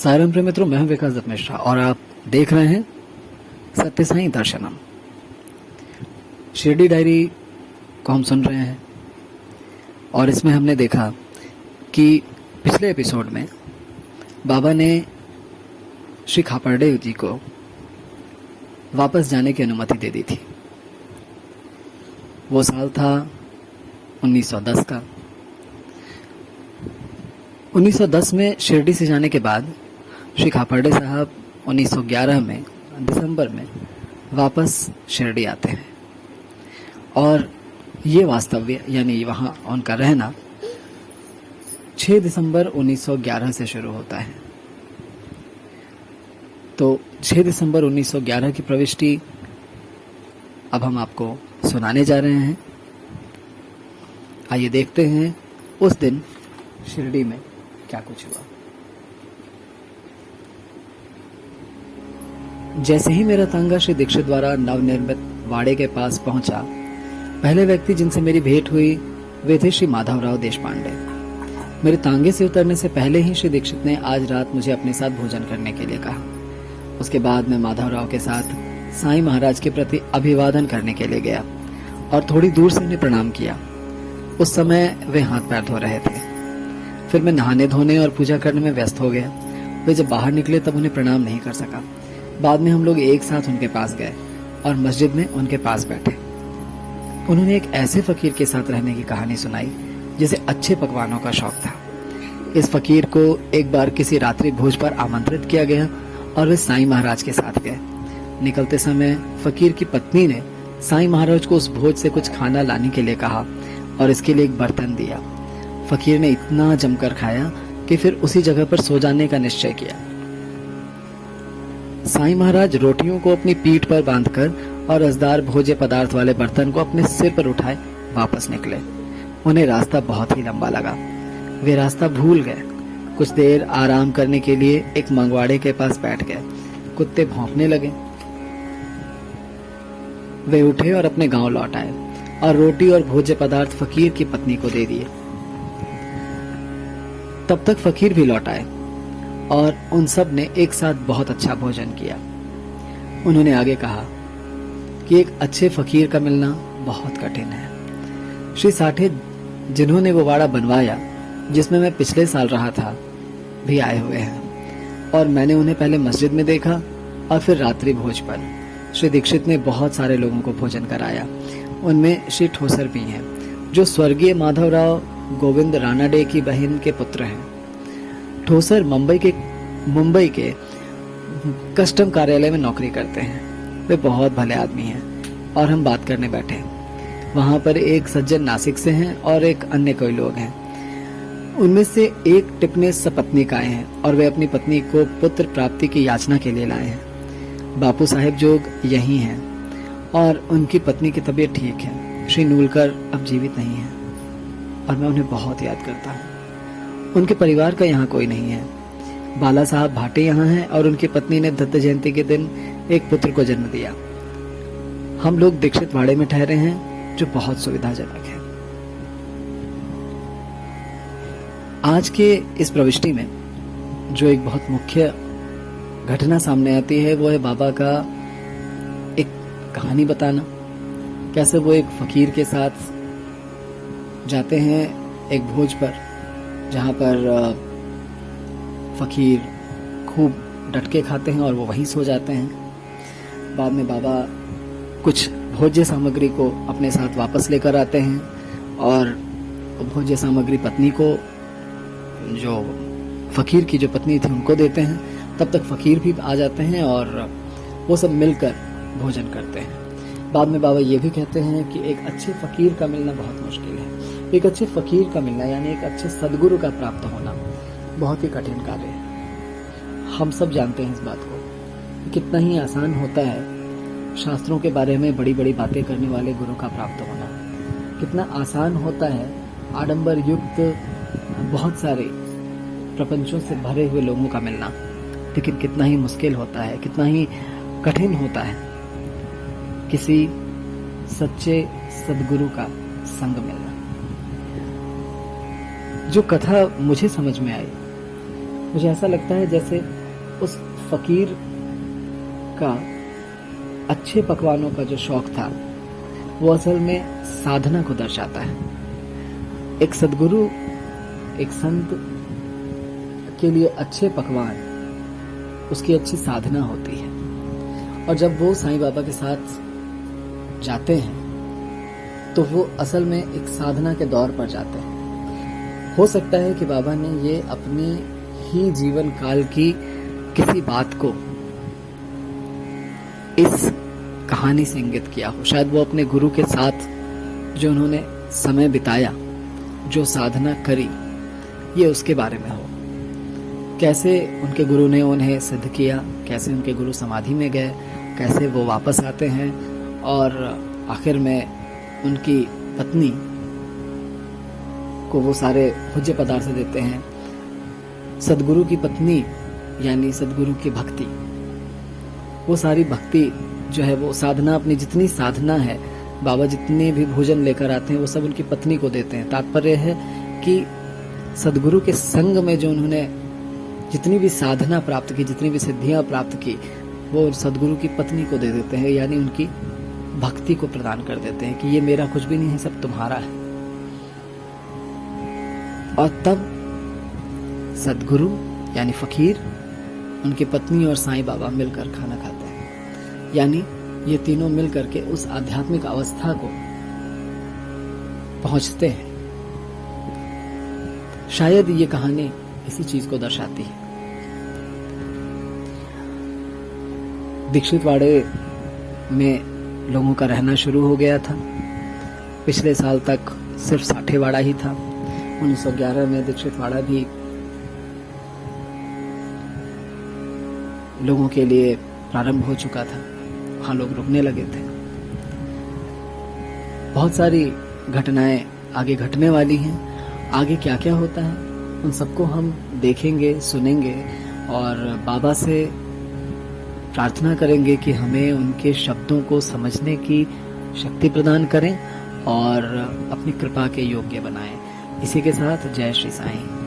Siren प्रिय मित्रों, मैं हूं विकास दत्त मिश्रा और आप देख रहे हैं सत्य साई दर्शनम। शिरडी डायरी को हम सुन रहे हैं और इसमें हमने देखा कि पिछले एपिसोड में बाबा ने श्री खापर्डे जी को वापस जाने की अनुमति दे दी थी। वो साल था 1910 का। 1910 में शिरडी से जाने के बाद श्री खापर्डे साहब 1911 में दिसंबर में वापस शिरडी आते हैं और ये वास्तव्य यानी वहाँ उनका रहना 6 दिसंबर 1911 से शुरू होता है। तो 6 दिसंबर 1911 की प्रविष्टि अब हम आपको सुनाने जा रहे हैं। आइए देखते हैं उस दिन शिरडी में क्या कुछ हुआ। जैसे ही मेरा तांगा श्री दीक्षित द्वारा नवनिर्मित वाड़े के पास पहुंचा, पहले व्यक्ति जिनसे मेरी भेंट हुई वे थे श्री माधवराव देशपांडे। मेरे तांगे से उतरने से पहले ही श्री दीक्षित ने आज रात मुझे अपने साथ भोजन करने के लिए कहा। उसके बाद मैं माधवराव के साथ साईं महाराज के प्रति अभिवादन करने के लिए गया और थोड़ी दूर से उन्हें प्रणाम किया। उस समय वे हाथ पैर धो रहे थे। फिर मैं नहाने धोने और पूजा करने में व्यस्त हो गया। वे जब बाहर निकले तब उन्हें प्रणाम नहीं कर सका। बाद में हम लोग एक साथ उनके पास गए और मस्जिद में उनके पास बैठे। उन्होंने एक ऐसे फकीर के साथ रहने की कहानी सुनाई जिसे अच्छे पकवानों का शौक था। इस फकीर को एक बार किसी रात्रि भोज पर आमंत्रित किया गया और वे साईं महाराज के साथ गए। निकलते समय फकीर की पत्नी ने साईं महाराज को उस भोज से कुछ खाना लाने के लिए कहा और इसके लिए एक बर्तन दिया। फकीर ने इतना जमकर खाया कि फिर उसी जगह पर सो जाने का निश्चय किया। साईं महाराज रोटियों को अपनी पीठ पर बांधकर और रसदार भोज्य पदार्थ वाले बर्तन को अपने सिर पर उठाए वापस निकले। उन्हें रास्ता बहुत ही लंबा लगा। वे रास्ता भूल गए। कुछ देर आराम करने के लिए एक मंगवाड़े के पास बैठ गए। कुत्ते भौंकने लगे। वे उठे और अपने गांव लौट आए और रोटी और भोज्य पदार्थ फकीर की पत्नी को दे दिए। तब तक फकीर भी लौट आए और उन सब ने एक साथ बहुत अच्छा भोजन किया। उन्होंने आगे कहा कि एक अच्छे फकीर का मिलना बहुत कठिन है। श्री साठे जिन्होंने वो वाड़ा बनवाया जिसमें मैं पिछले साल रहा था भी आए हुए हैं और मैंने उन्हें पहले मस्जिद में देखा और फिर रात्रि भोज पर। श्री दीक्षित ने बहुत सारे लोगों को भोजन कराया। उनमें श्री ठोसर भी हैं जो स्वर्गीय माधवराव गोविंद रानाडे की बहन के पुत्र हैं। ठोसर मुंबई के कस्टम कार्यालय में नौकरी करते हैं। वे बहुत भले आदमी हैं और हम बात करने बैठे। वहां पर एक सज्जन नासिक से हैं और एक अन्य कोई लोग हैं। उनमें से एक टिप्पणीस सपत्नीक आए हैं और वे अपनी पत्नी को पुत्र प्राप्ति की याचना के लिए लाए हैं। बापू साहेब जोग यही हैं और उनकी पत्नी की तबीयत ठीक है। श्री नूलकर अब जीवित नहीं है और मैं उन्हें बहुत याद करता हूँ। उनके परिवार का यहाँ कोई नहीं है। बाला साहब भाटे यहाँ हैं और उनकी पत्नी ने दत्त जयंती के दिन एक पुत्र को जन्म दिया। हम लोग दीक्षित वाड़े में ठहरे हैं जो बहुत सुविधाजनक है। आज के इस प्रविष्टि में जो एक बहुत मुख्य घटना सामने आती है वो है बाबा का एक कहानी बताना। कैसे वो एक फकीर के साथ जाते हैं एक भोज पर जहाँ पर फकीर खूब डटके खाते हैं और वो वहीं सो जाते हैं। बाद में बाबा कुछ भोज्य सामग्री को अपने साथ वापस लेकर आते हैं और भोज्य सामग्री पत्नी को, जो फकीर की जो पत्नी थी, उनको देते हैं। तब तक फकीर भी आ जाते हैं और वो सब मिलकर भोजन करते हैं। बाद में बाबा ये भी कहते हैं कि एक अच्छे फकीर का मिलना बहुत मुश्किल है। एक अच्छे फकीर का मिलना यानी एक अच्छे सदगुरु का प्राप्त होना बहुत ही कठिन कार्य है। हम सब जानते हैं इस बात को। कितना ही आसान होता है शास्त्रों के बारे में बड़ी बड़ी बातें करने वाले गुरु का प्राप्त होना। कितना आसान होता है आडंबर युक्त बहुत सारे प्रपंचों से भरे हुए लोगों का मिलना, लेकिन कितना ही मुश्किल होता है, कितना ही कठिन होता है किसी सच्चे सदगुरु का संग मिलना। जो कथा मुझे समझ में आई मुझे ऐसा लगता है जैसे उस फकीर का अच्छे पकवानों का जो शौक था वो असल में साधना को दर्शाता है। एक सद्गुरु, एक संत के लिए अच्छे पकवान उसकी अच्छी साधना होती है। और जब वो साईं बाबा के साथ जाते हैं तो वो असल में एक साधना के दौर पर जाते हैं। हो सकता है कि बाबा ने ये अपने ही जीवन काल की किसी बात को इस कहानी से इंगित किया हो। शायद वो अपने गुरु के साथ जो उन्होंने समय बिताया, जो साधना करी, ये उसके बारे में हो। कैसे उनके गुरु ने उन्हें सिद्ध किया, कैसे उनके गुरु समाधि में गए, कैसे वो वापस आते हैं और आखिर में उनकी पत्नी को वो सारे भोज्य पदार्थ देते हैं। सद्गुरु की पत्नी यानी सद्गुरु की भक्ति, वो सारी भक्ति जो है वो साधना, अपनी जितनी साधना है, बाबा जितने भी भोजन लेकर आते हैं वो सब उनकी पत्नी को देते हैं। तात्पर्य है कि सद्गुरु के संग में जो उन्होंने जितनी भी साधना प्राप्त की, जितनी भी सिद्धियां प्राप्त की, वो सद्गुरु की पत्नी को दे देते हैं, यानी उनकी भक्ति को प्रदान कर देते हैं कि ये मेरा कुछ भी नहीं है, सब तुम्हारा है। और तब सद्गुरु यानी फकीर, उनकी पत्नी और साईं बाबा मिलकर खाना खाते हैं, यानी ये तीनों मिलकर के उस आध्यात्मिक अवस्था को पहुंचते हैं। शायद ये कहानी इसी चीज को दर्शाती है। दीक्षित वाड़े में लोगों का रहना शुरू हो गया था। पिछले साल तक सिर्फ साठेवाड़ा ही था। 1911 में दीक्षित वाड़ा भी लोगों के लिए प्रारंभ हो चुका था। वहां लोग रुकने लगे थे। बहुत सारी घटनाएं आगे घटने वाली हैं। आगे क्या क्या होता है उन सबको हम देखेंगे, सुनेंगे और बाबा से प्रार्थना करेंगे कि हमें उनके शब्दों को समझने की शक्ति प्रदान करें और अपनी कृपा के योग्य बनाएं। इसी के साथ जय श्री साईं।